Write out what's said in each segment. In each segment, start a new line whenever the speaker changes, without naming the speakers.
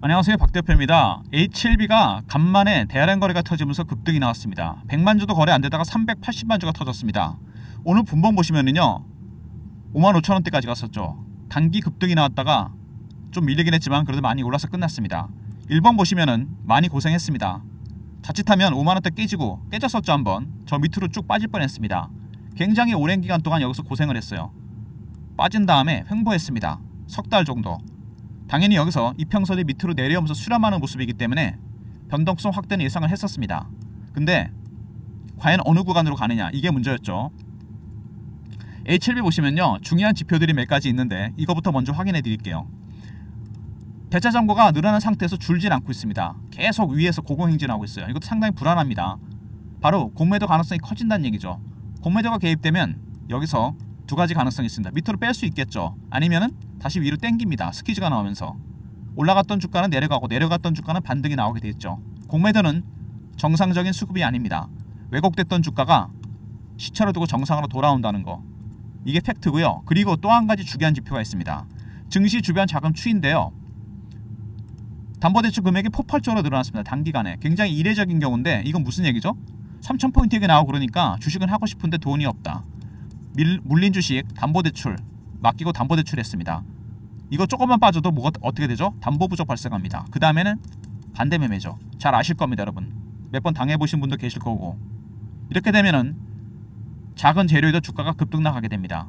안녕하세요, 박 대표입니다. HLB가 간만에 대량 거래가 터지면서 급등이 나왔습니다. 100만 주도 거래 안 되다가 380만 주가 터졌습니다. 오늘 분봉 보시면은요 55,000원대까지 갔었죠. 단기 급등이 나왔다가 좀 밀리긴 했지만 그래도 많이 올라서 끝났습니다. 1번 보시면은 많이 고생했습니다. 자칫하면 5만원대 깨졌었죠. 한번 저 밑으로 쭉 빠질 뻔했습니다. 굉장히 오랜 기간 동안 여기서 고생을 했어요. 빠진 다음에 횡보했습니다. 석 달 정도. 당연히 여기서 이평선이 밑으로 내려오면서 수렴하는 모습이기 때문에 변동성 확대는 예상을 했었습니다. 근데 과연 어느 구간으로 가느냐, 이게 문제였죠. HLB 보시면요 중요한 지표들이 몇 가지 있는데 이거부터 먼저 확인해 드릴게요. 대차 잔고가 늘어난 상태에서 줄진 않고 있습니다. 계속 위에서 고공행진하고 있어요. 이것도 상당히 불안합니다. 바로 공매도 가능성이 커진다는 얘기죠. 공매도가 개입되면 여기서 두 가지 가능성이 있습니다. 밑으로 뺄 수 있겠죠. 아니면은 다시 위로 땡깁니다. 스퀴즈가 나오면서 올라갔던 주가는 내려가고 내려갔던 주가는 반등이 나오게 되겠죠. 공매도는 정상적인 수급이 아닙니다. 왜곡됐던 주가가 시차를 두고 정상으로 돌아온다는 거, 이게 팩트고요. 그리고 또 한 가지 중요한 지표가 있습니다. 증시 주변 자금 추이인데요. 담보대출 금액이 폭발적으로 늘어났습니다. 단기간에. 굉장히 이례적인 경우인데 이건 무슨 얘기죠? 3,000포인트가 나오고 그러니까 주식은 하고 싶은데 돈이 없다. 물린 주식 담보대출 맡기고 담보대출 했습니다. 이거 조금만 빠져도 뭐가 어떻게 되죠? 담보부족 발생합니다. 그 다음에는 반대매매죠. 잘 아실 겁니다, 여러분. 몇 번 당해보신 분도 계실 거고. 이렇게 되면은 작은 재료에도 주가가 급등락하게 됩니다.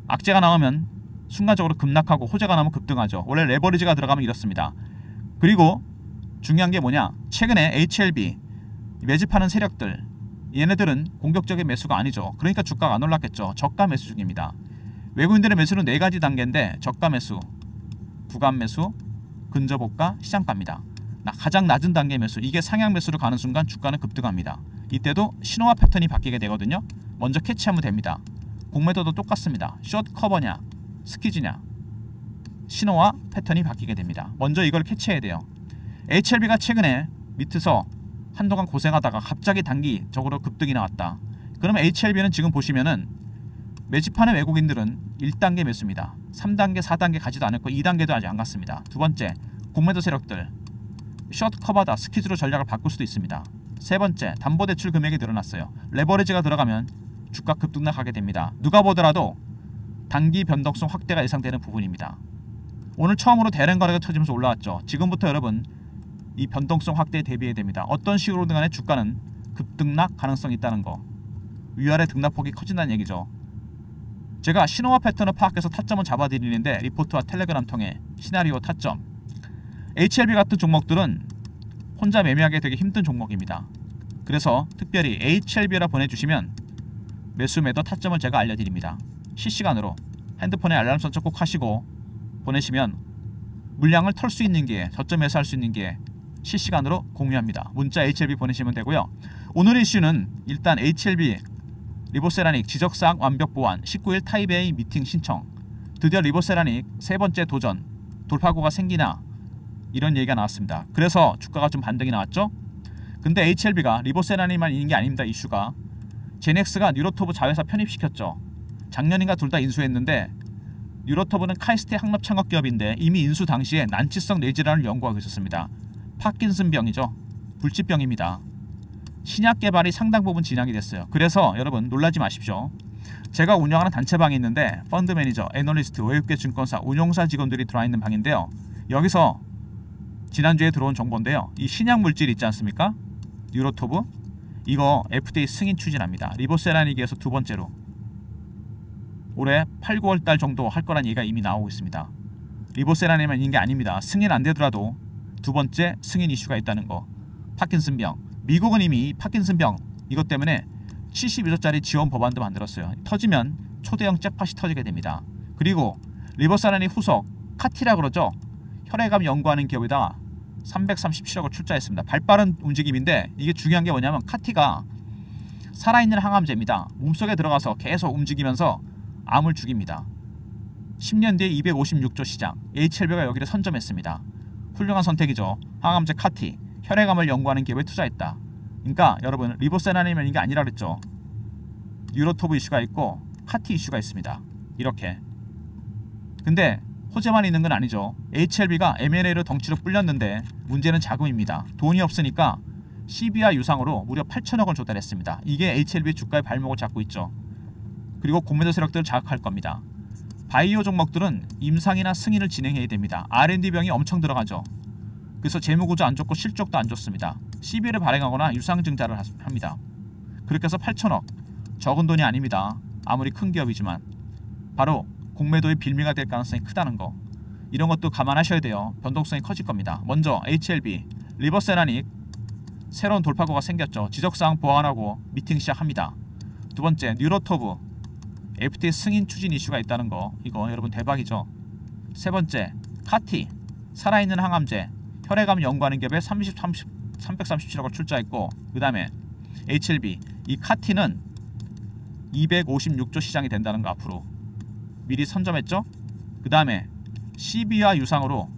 악재가 나오면 순간적으로 급락하고 호재가 나오면 급등하죠. 원래 레버리지가 들어가면 이렇습니다. 그리고 중요한 게 뭐냐, 최근에 HLB 매집하는 세력들, 얘네들은 공격적인 매수가 아니죠. 그러니까 주가가 안 올랐겠죠. 저가 매수 중입니다. 외국인들의 매수는 4가지 단계인데 저가 매수, 구간 매수, 근접호가, 시장가입니다. 가장 낮은 단계 매수, 이게 상향 매수로 가는 순간 주가는 급등합니다. 이때도 신호와 패턴이 바뀌게 되거든요. 먼저 캐치하면 됩니다. 공매도도 똑같습니다. 숏 커버냐 스퀴즈냐, 신호와 패턴이 바뀌게 됩니다. 먼저 이걸 캐치해야 돼요. HLB가 최근에 밑에서 한동안 고생하다가 갑자기 단기적으로 급등이 나왔다. 그러면 HLB는 지금 보시면은 매집하는 외국인들은 1단계 매수입니다. 3단계, 4단계 가지도 않았고 2단계도 아직 안 갔습니다. 두 번째, 공매도 세력들 숏 커버다, 스퀴즈로 전략을 바꿀 수도 있습니다. 세 번째, 담보대출 금액이 늘어났어요. 레버리지가 들어가면 주가 급등락하게 됩니다. 누가 보더라도 단기 변동성 확대가 예상되는 부분입니다. 오늘 처음으로 대량 거래가 터지면서 올라왔죠. 지금부터 여러분 이 변동성 확대에 대비해야 됩니다. 어떤 식으로든 간에 주가는 급등락 가능성이 있다는 거, 위아래 등락폭이 커진다는 얘기죠. 제가 신호와 패턴을 파악해서 타점을 잡아드리는데 리포트와 텔레그램 통해 시나리오 타점, HLB 같은 종목들은 혼자 매매하기 되게 힘든 종목입니다. 그래서 특별히 HLB라 보내주시면 매수 매도 타점을 제가 알려드립니다. 실시간으로 핸드폰에 알람 설정 꼭 하시고 보내시면 물량을 털 수 있는 게, 저점 매수할 수 있는 게 실시간으로 공유합니다. 문자 HLB 보내시면 되고요. 오늘 이슈는 일단 HLB 리보세라닉 지적사항 완벽 보완 19일 타이베이 미팅 신청, 드디어 리보세라닉 세 번째 도전 돌파구가 생기나, 이런 얘기가 나왔습니다. 그래서 주가가 좀 반등이 나왔죠. 근데 HLB가 리보세라닉만 있는 게 아닙니다. 이슈가 제넥스가 뉴로토브 자회사 편입시켰죠. 작년인가 둘 다 인수했는데 뉴로토브는 카이스트의 항납 창업 기업인데 이미 인수 당시에 난치성 뇌질환을 연구하고 있었습니다. 파킨슨병이죠. 불치병입니다. 신약 개발이 상당 부분 진행이 됐어요. 그래서 여러분 놀라지 마십시오. 제가 운영하는 단체방이 있는데 펀드 매니저, 애널리스트, 외국계 증권사, 운용사 직원들이 들어있는 방인데요. 여기서 지난주에 들어온 정보인데요. 이 신약 물질 있지 않습니까? 뉴로토브, 이거 FDA 승인 추진합니다. 리보세라닉에서 두 번째로 올해 8, 9월달 정도 할 거란 얘기가 이미 나오고 있습니다. 리보세라닉만 있는 게 아닙니다. 승인 안 되더라도 두 번째 승인 이슈가 있다는 거. 파킨슨병, 미국은 이미 파킨슨병 이것 때문에 72조짜리 지원 법안도 만들었어요. 터지면 초대형 잭팟이 터지게 됩니다. 그리고 리보세라닉 후속 카티라 그러죠. 혈액암 연구하는 기업에다가 337억을 출자했습니다. 발빠른 움직임인데 이게 중요한 게 뭐냐면 카티가 살아있는 항암제입니다. 몸속에 들어가서 계속 움직이면서 암을 죽입니다. 10년 뒤에 256조 시장, HLB가 여기를 선점했습니다. 훌륭한 선택이죠. 항암제 카티, 혈액암을 연구하는 기업에 투자했다. 그러니까 여러분 리보세라닉은 이게 아니라 그랬죠. 뉴로토브 이슈가 있고 카티 이슈가 있습니다. 이렇게. 근데 호재만 있는 건 아니죠. HLB가 M&A로 덩치로 불렸는데 문제는 자금입니다. 돈이 없으니까 CB와 유상으로 무려 8천억을 조달했습니다. 이게 HLB 주가의 발목을 잡고 있죠. 그리고 공매도 세력들을 자극할 겁니다. 바이오 종목들은 임상이나 승인을 진행해야 됩니다. R&D 비용이 엄청 들어가죠. 그래서 재무구조 안 좋고 실적도 안 좋습니다. CB를 발행하거나 유상증자를 합니다. 그렇게 해서 8천억, 적은 돈이 아닙니다. 아무리 큰 기업이지만 바로 공매도의 빌미가 될 가능성이 크다는 거, 이런 것도 감안하셔야 돼요. 변동성이 커질 겁니다. 먼저 HLB, 리버세라닉 새로운 돌파구가 생겼죠. 지적사항 보완하고 미팅 시작합니다. 두 번째, 뉴로토브 FTA 승인 추진 이슈가 있다는 거, 이거 여러분 대박이죠. 세 번째, 카티 살아있는 항암제 혈액암 연구하는 기업에 337억을 출자했고, 그 다음에 HLB, 이 카티는 256조 시장이 된다는 거 앞으로 미리 선점했죠. 그 다음에 CB와 유상으로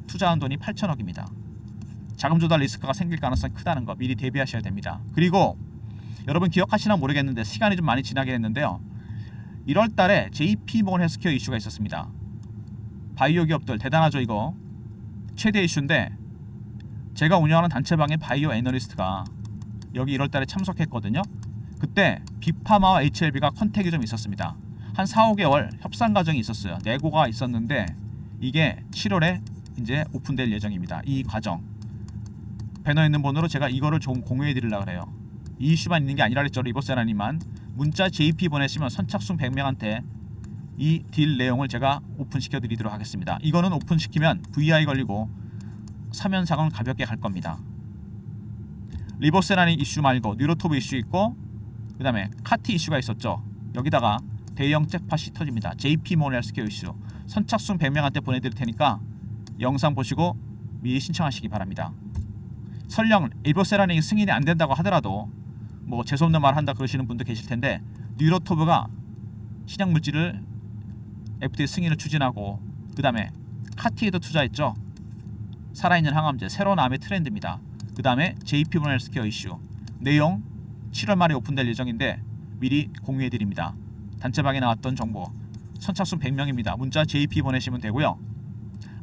투자한 돈이 8천억입니다. 자금 조달 리스크가 생길 가능성이 크다는 거 미리 대비하셔야 됩니다. 그리고 여러분 기억하시나 모르겠는데 시간이 좀 많이 지나긴 했는데요. 1월달에 JP모건 헬스케어 이슈가 있었습니다. 바이오 기업들 대단하죠. 이거 최대 이슈인데 제가 운영하는 단체방의 바이오 애널리스트가 여기 1월달에 참석했거든요. 그때 빅파마와 HLB가 컨택이 좀 있었습니다. 한 4, 5개월 협상 과정이 있었어요. 내고가 있었는데 이게 7월에 이제 오픈될 예정입니다. 이 과정 배너에 있는 번호로 제가 이거를 좀 공유해 드리려고 그래요. 이 이슈만 있는 게 아니라 그랬죠. 리버세라님만 문자 JP 보내시면 선착순 100명한테 이 딜 내용을 제가 오픈시켜 드리도록 하겠습니다. 이거는 오픈시키면 VI 걸리고 사면상은 가볍게 갈 겁니다. 리버세라닉 이슈 말고 뉴로토브 이슈 있고, 그 다음에 카티 이슈가 있었죠. 여기다가 대형 잭팟이 터집니다. JP모건 헬스케어 이슈 선착순 100명한테 보내드릴 테니까 영상 보시고 미리 신청하시기 바랍니다. 설령 리버세라닉이 승인이 안 된다고 하더라도 뭐 재수없는 말 한다 그러시는 분도 계실 텐데, 뉴로토브가 신약물질을 FDA 승인을 추진하고, 그 다음에 카티에도 투자했죠. 살아있는 항암제 새로운 암의 트렌드입니다. 그 다음에 JP모건 헬스케어 이슈 내용 7월 말에 오픈될 예정인데 미리 공유해드립니다. 단체방에 나왔던 정보 선착순 100명입니다. 문자 JP 보내시면 되고요.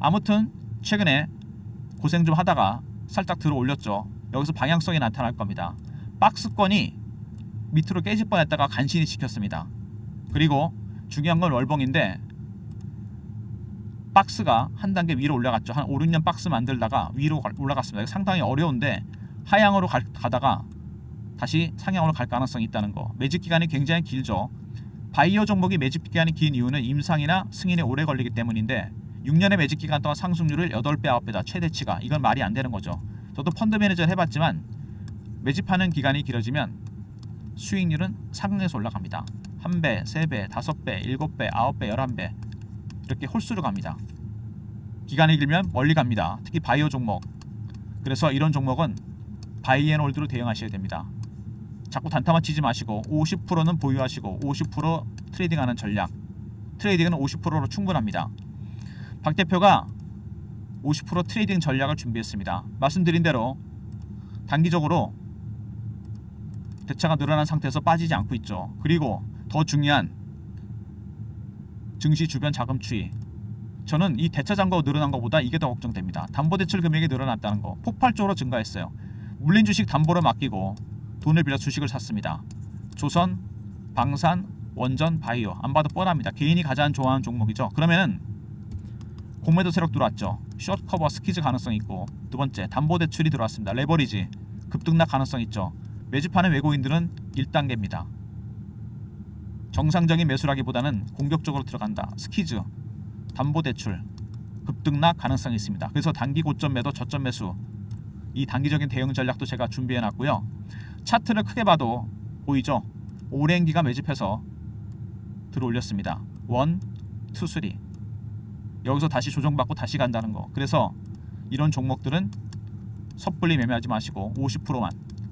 아무튼 최근에 고생 좀 하다가 살짝 들어 올렸죠. 여기서 방향성이 나타날 겁니다. 박스권이 밑으로 깨질 뻔했다가 간신히 지켰습니다. 그리고 중요한 건 월봉인데 박스가 한 단계 위로 올라갔죠. 한 5, 6년 박스 만들다가 위로 올라갔습니다. 상당히 어려운데 하향으로 가다가 다시 상향으로 갈 가능성이 있다는 거. 매집 기간이 굉장히 길죠. 바이오 종목이 매집 기간이 긴 이유는 임상이나 승인에 오래 걸리기 때문인데 6년의 매집 기간 동안 상승률을 8배, 9배다. 최대치가. 이건 말이 안 되는 거죠. 저도 펀드 매니저를 해봤지만 매집하는 기간이 길어지면 수익률은 상승해서 올라갑니다. 1배, 3배, 5배, 7배, 9배, 11배 이렇게 홀수로 갑니다. 기간이 길면 멀리 갑니다. 특히 바이오 종목. 그래서 이런 종목은 바이앤홀드로 대응하셔야 됩니다. 자꾸 단타만 치지 마시고 50%는 보유하시고 50% 트레이딩하는 전략. 트레이딩은 50%로 충분합니다. 박 대표가 50% 트레이딩 전략을 준비했습니다. 말씀드린 대로 단기적으로 대차가 늘어난 상태에서 빠지지 않고 있죠. 그리고 더 중요한 증시 주변 자금 추이. 저는 이 대차 잔고가 늘어난 것보다 이게 더 걱정됩니다. 담보대출 금액이 늘어났다는 거. 폭발적으로 증가했어요. 물린 주식 담보로 맡기고 돈을 빌려 주식을 샀습니다. 조선, 방산, 원전, 바이오. 안 봐도 뻔합니다. 개인이 가장 좋아하는 종목이죠. 그러면은 공매도 세력 들어왔죠. 숏 커버 스퀴즈 가능성이 있고, 두 번째 담보대출이 들어왔습니다. 레버리지 급등락 가능성 있죠. 매집하는 외국인들은 1단계입니다. 정상적인 매수라기보다는 공격적으로 들어간다. 스퀴즈, 담보대출, 급등락 가능성이 있습니다. 그래서 단기 고점 매도, 저점 매수, 이 단기적인 대응 전략도 제가 준비해놨고요. 차트를 크게 봐도 보이죠? 오랜기가 매집해서 들어올렸습니다. 1, 2, 3. 여기서 다시 조정받고 다시 간다는 거. 그래서 이런 종목들은 섣불리 매매하지 마시고 50%만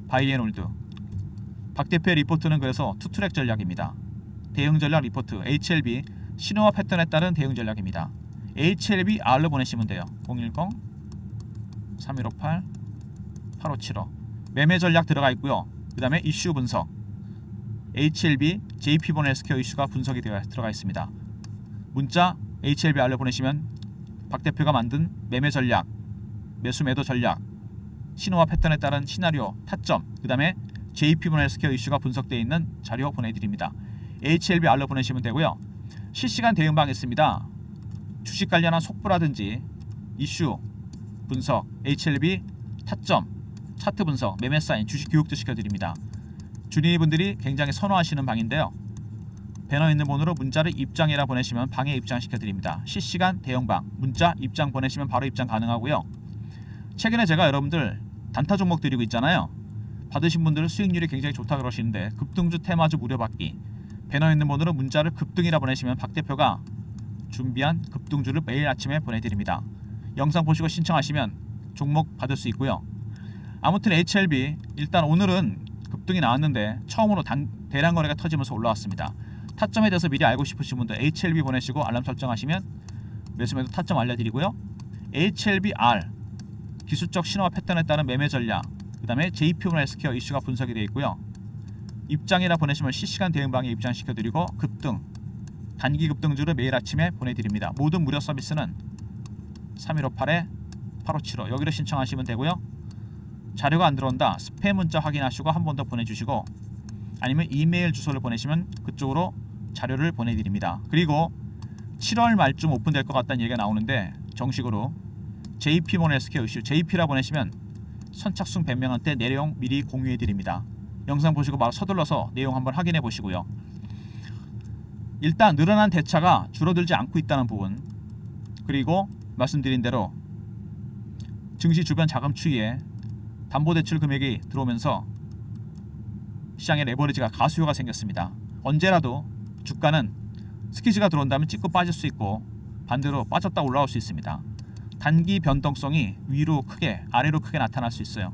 바이앤홀드. 박 대표의 리포트는 그래서 투트랙 전략입니다. 대응 전략 리포트 HLB 신호와 패턴에 따른 대응 전략입니다. HLB R로 보내시면 돼요. 010-3158-8575 매매 전략 들어가 있고요. 그 다음에 이슈 분석 HLB JP모건 헬스케어 이슈가 분석이 들어가 있습니다. 문자 HLBR을 보내시면 박 대표가 만든 매매 전략, 매수 매도 전략, 신호와 패턴에 따른 시나리오, 타점, 그 다음에 JP 분할 스퀘어 이슈가 분석되어 있는 자료 보내드립니다. HLBR로 보내시면 되고요. 실시간 대응방 있습니다. 주식 관련한 속보라든지 이슈 분석, HLB 타점, 차트 분석, 매매 사인, 주식 교육도 시켜드립니다. 주니분들이 굉장히 선호하시는 방인데요. 배너 있는 번호로 문자를 입장이라 보내시면 방에 입장시켜드립니다. 실시간 대응방, 문자 입장 보내시면 바로 입장 가능하고요. 최근에 제가 여러분들 단타 종목 드리고 있잖아요. 받으신 분들은 수익률이 굉장히 좋다 그러시는데 급등주 테마주 무료 받기, 배너 있는 번호로 문자를 급등이라 보내시면 박 대표가 준비한 급등주를 매일 아침에 보내드립니다. 영상 보시고 신청하시면 종목 받을 수 있고요. 아무튼 HLB 일단 오늘은 급등이 나왔는데 처음으로 대량 거래가 터지면서 올라왔습니다. 타점에 대해서 미리 알고 싶으신 분들 HLB 보내시고 알람 설정하시면 매수매도 타점 알려드리고요. HLBR 기술적 신호와 패턴에 따른 매매 전략, 그 다음에 JP 분할 스퀘어 이슈가 분석이 되어 있고요. 입장이라 보내시면 실시간 대응방에 입장시켜드리고 급등, 단기 급등주를 매일 아침에 보내드립니다. 모든 무료 서비스는 3158-8575 여기로 신청하시면 되고요. 자료가 안 들어온다, 스팸 문자 확인하시고 한 번 더 보내주시고 아니면 이메일 주소를 보내시면 그쪽으로 자료를 보내드립니다. 그리고 7월 말쯤 오픈될 것 같다는 얘기가 나오는데 정식으로 JP 모넬 스퀘어 이슈 JP라 보내시면 선착순 100명한테 내용 미리 공유해드립니다. 영상 보시고 바로 서둘러서 내용 한번 확인해 보시고요. 일단 늘어난 대차가 줄어들지 않고 있다는 부분, 그리고 말씀드린 대로 증시 주변 자금 추이에 담보대출 금액이 들어오면서 시장에 레버리지가 가수요가 생겼습니다. 언제라도 주가는 스퀴즈가 들어온다면 찍고 빠질 수 있고 반대로 빠졌다 올라올 수 있습니다. 단기 변동성이 위로 크게 아래로 크게 나타날 수 있어요.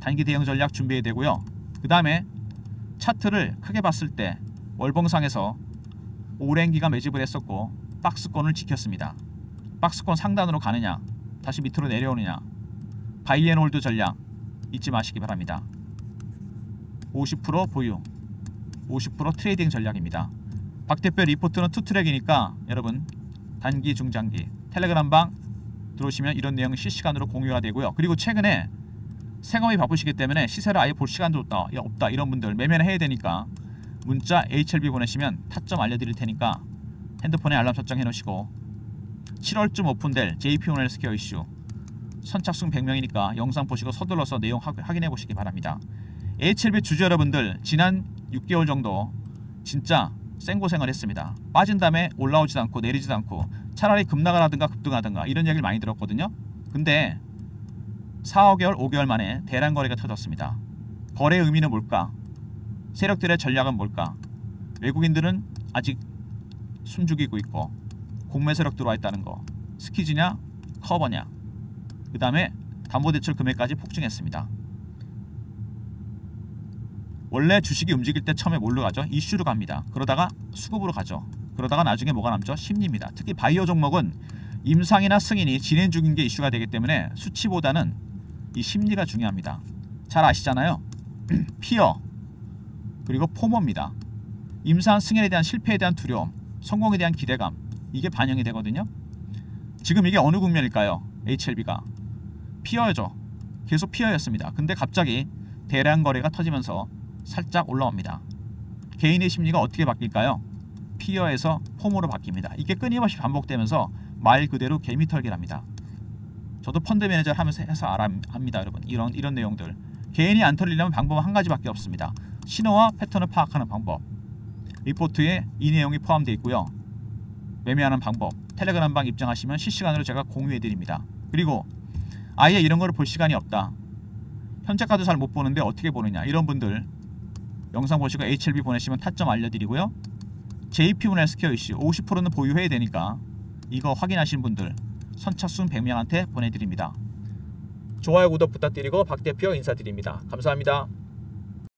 단기 대응 전략 준비해야 되고요. 그 다음에 차트를 크게 봤을 때 월봉상에서 오랜 기간 매집을 했었고 박스권을 지켰습니다. 박스권 상단으로 가느냐 다시 밑으로 내려오느냐, 바이앤홀드 전략 잊지 마시기 바랍니다. 50% 보유, 50% 트레이딩 전략입니다. 박 대표 리포트는 투트랙이니까 여러분 단기 중장기 텔레그램방 들어오시면 이런 내용 실시간으로 공유가 되고요. 그리고 최근에 생업이 바쁘시기 때문에 시세를 아예 볼 시간도 없다 이런 분들 매매는 해야 되니까 문자 HLB 보내시면 타점 알려드릴 테니까 핸드폰에 알람 설정해 놓으시고 7월쯤 오픈될 JP 모넬 스퀘어 이슈 선착순 100명이니까 영상 보시고 서둘러서 내용 확인해 보시기 바랍니다. HLB 주주 여러분들 지난 6개월 정도 진짜 생고생을 했습니다. 빠진 다음에 올라오지도 않고 내리지도 않고 차라리 급락하든가 급등하든가 이런 얘기를 많이 들었거든요. 근데 4, 5개월, 5개월 만에 대량 거래가 터졌습니다. 거래의 의미는 뭘까? 세력들의 전략은 뭘까? 외국인들은 아직 숨죽이고 있고 공매 세력 들어와 있다는 거, 스퀴즈냐 커버냐, 그 다음에 담보대출 금액까지 폭증했습니다. 원래 주식이 움직일 때 처음에 뭘로 가죠? 이슈로 갑니다. 그러다가 수급으로 가죠. 그러다가 나중에 뭐가 남죠? 심리입니다. 특히 바이오 종목은 임상이나 승인이 진행 중인 게 이슈가 되기 때문에 수치보다는 이 심리가 중요합니다. 잘 아시잖아요. 피어 그리고 포모입니다. 임상 승인에 대한 실패에 대한 두려움, 성공에 대한 기대감, 이게 반영이 되거든요. 지금 이게 어느 국면일까요? HLB가 피어죠. 계속 피어였습니다. 근데 갑자기 대량 거래가 터지면서 살짝 올라옵니다. 개인의 심리가 어떻게 바뀔까요? 피어에서 포모로 바뀝니다. 이게 끊임없이 반복되면서 말 그대로 개미털기랍니다. 저도 펀드 매니저를 하면서 압니다, 여러분. 이런 내용들. 개인이 안 털리려면 방법은 한 가지밖에 없습니다. 신호와 패턴을 파악하는 방법. 리포트에 이 내용이 포함되어 있고요. 매매하는 방법. 텔레그램방 입장하시면 실시간으로 제가 공유해 드립니다. 그리고 아예 이런 거를 볼 시간이 없다, 현재가도 잘 못 보는데 어떻게 보느냐, 이런 분들 영상 보시고 HLB 보내시면 타점 알려드리고요. JP 모넬 스퀘어 이슈 50%는 보유해야 되니까 이거 확인하신 분들 선착순 100명한테 보내드립니다. 좋아요 구독 부탁드리고 박 대표 인사드립니다. 감사합니다.